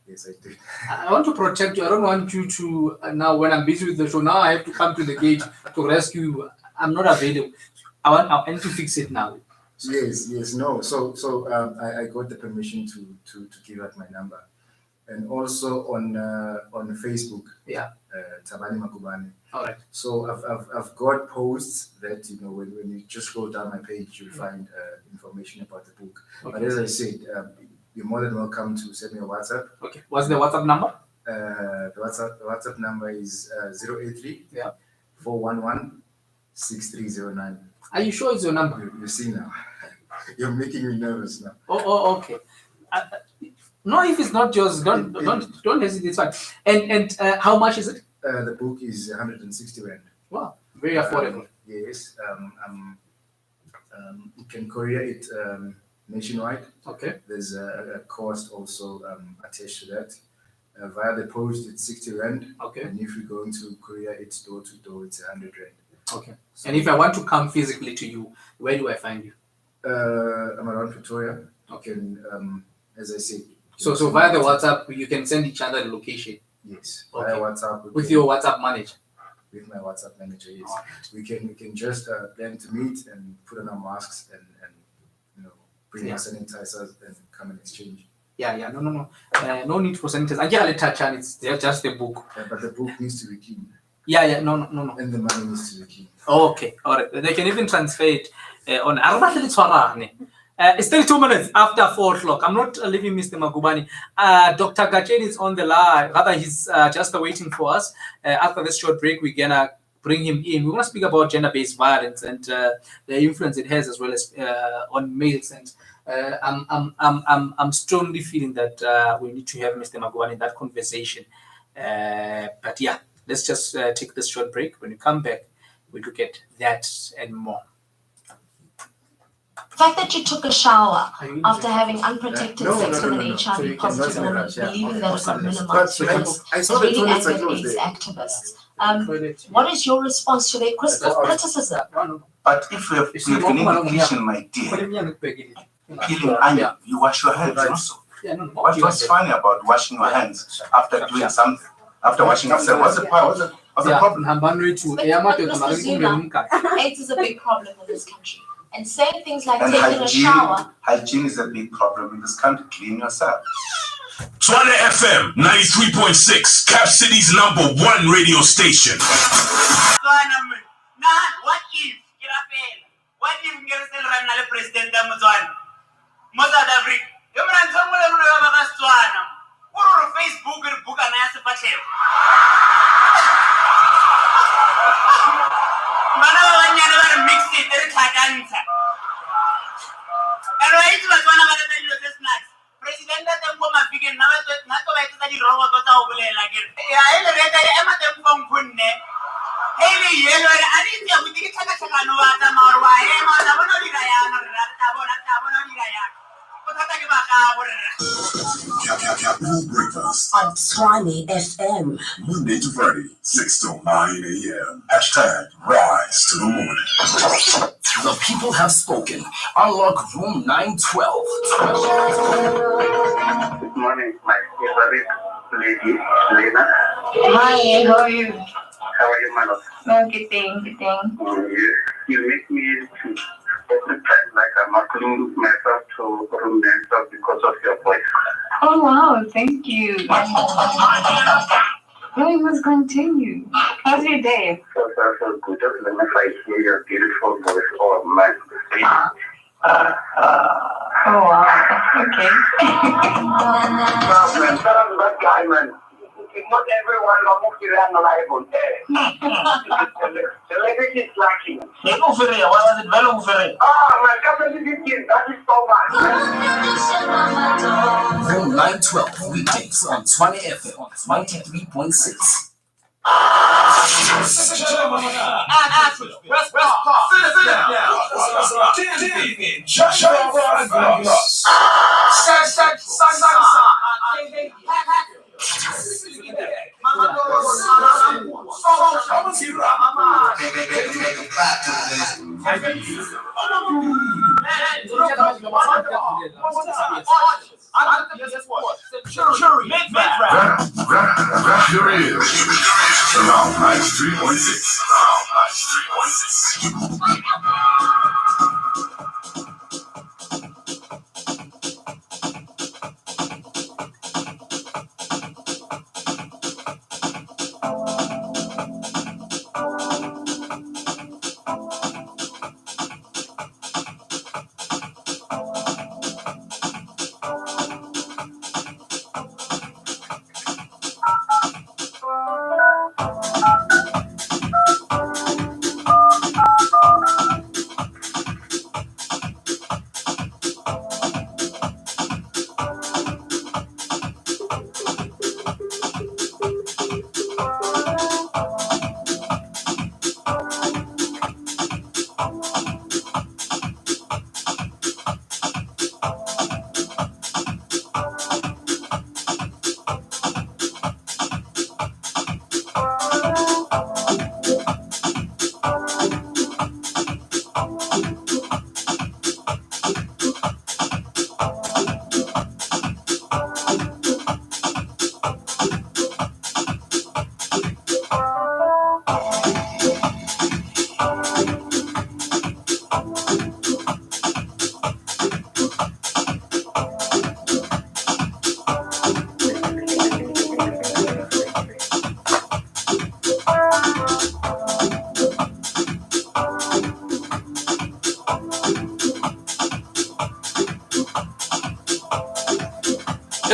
Yes, I did. I want to protect you. I don't want you to, now when I'm busy with the show, now I have to come to the gate to rescue you. I'm not available. I need to fix it now. Yes, no. So I got the permission to give out my number. And also on Facebook, Thabani Magubane. All right. So I've got posts that when you just scroll down my page, you'll find information about the book. But as I said, you're more than welcome to send me a WhatsApp. Okay. What's the WhatsApp number? The WhatsApp number is 083 411 6309. Are you sure it's your number? You see now, you're making me nervous now. Oh, okay. No, if it's not yours, don't hesitate. It's fine. And how much is it? The book is 160 rand. Wow, very affordable. Yes. You can courier it nationwide. Okay. There's a cost also attached to that. Via the post, it's 60 rand. Okay. And if you're going to courier it door to door, it's 100 rand. Okay. So, and if I want to come physically to you, where do I find you? I'm around Pretoria. Okay. As I said. So via the WhatsApp, you can send each other the location. Yes. Okay. Via WhatsApp. With your WhatsApp manager. With my WhatsApp manager, yes. We can just plan to meet and put on our masks and bring our sanitizers and come and exchange. Yeah. No. No need for sanitizers. Tshwane, it's just the book. Yeah, but the book needs to be key. Yeah. No. And the money needs to be key. Okay. All right. They can even transfer it on. It's 32 minutes after 4 o'clock. I'm not leaving Mr. Magubane. Dr. Katjene is on the line. Rather, he's just waiting for us. After this short break, we're gonna bring him in. We're gonna speak about gender-based violence and the influence it has, as well as on males. And I'm strongly feeling that we need to have Mr. Magubane in that conversation. But yeah, let's just take this short break. When we come back, we look at that and more. The fact that you took a shower after having unprotected sex with an HIV positive woman, believing that it would minimize your risk, really angered AIDS activists. What is your response to their criticism? But if you have been in education, my dear, feeling onion, you wash your hands also. What's funny about washing your hands after doing something? After washing yourself, what's the problem? AIDS is a big problem in this country. And saying things like taking a shower. Hygiene is a big problem in this country. Clean yourself. Tshwane FM 93.6, Cap City's #1 radio station. What if the president Facebook mixed it, and right to one of the snacks. President of the woman began not to the wrong about our like it. I read Emma from Punne. Hey, yellow, I didn't know we didn't take a Tanova or why am I Breakfast on Tshwane FM. Monday to Friday, 6 to 9 a.m. #Rise to the morning. The people have spoken. Unlock room 912. Good morning, my favorite lady, Lena. Hi, how are you? How are you, Mano? No, good thing. You make me to every time like I'm not gluing myself to room myself because of your voice. Oh, wow, thank you. No, you must continue. How's your day? So good. Just let me hear your beautiful voice. Oh, man. Oh, wow. Okay. Man, that guy, man. Not everyone will move around alive on there. The language is lacking. Why was it well over? My government is that is so bad. Room 912 weekdays on Tshwane FM on 93.6. Here he is. Around 93.6.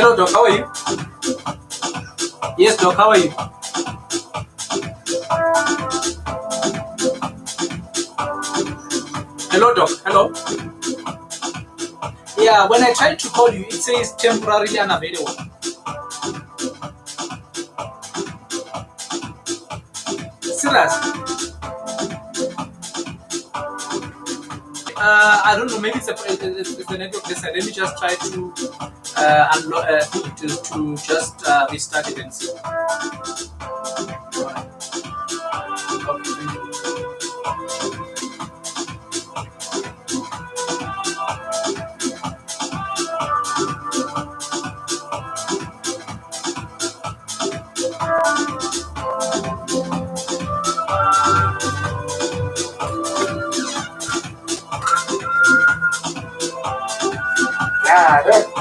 Hello, Doc. How are you? Yes, Doc. How are you? Hello, Doc. Hello. Yeah, when I tried to call you, it says temporarily unavailable. Serious? I don't know. Maybe it's the network this side. Let me just try to to just restart it and see. Yeah,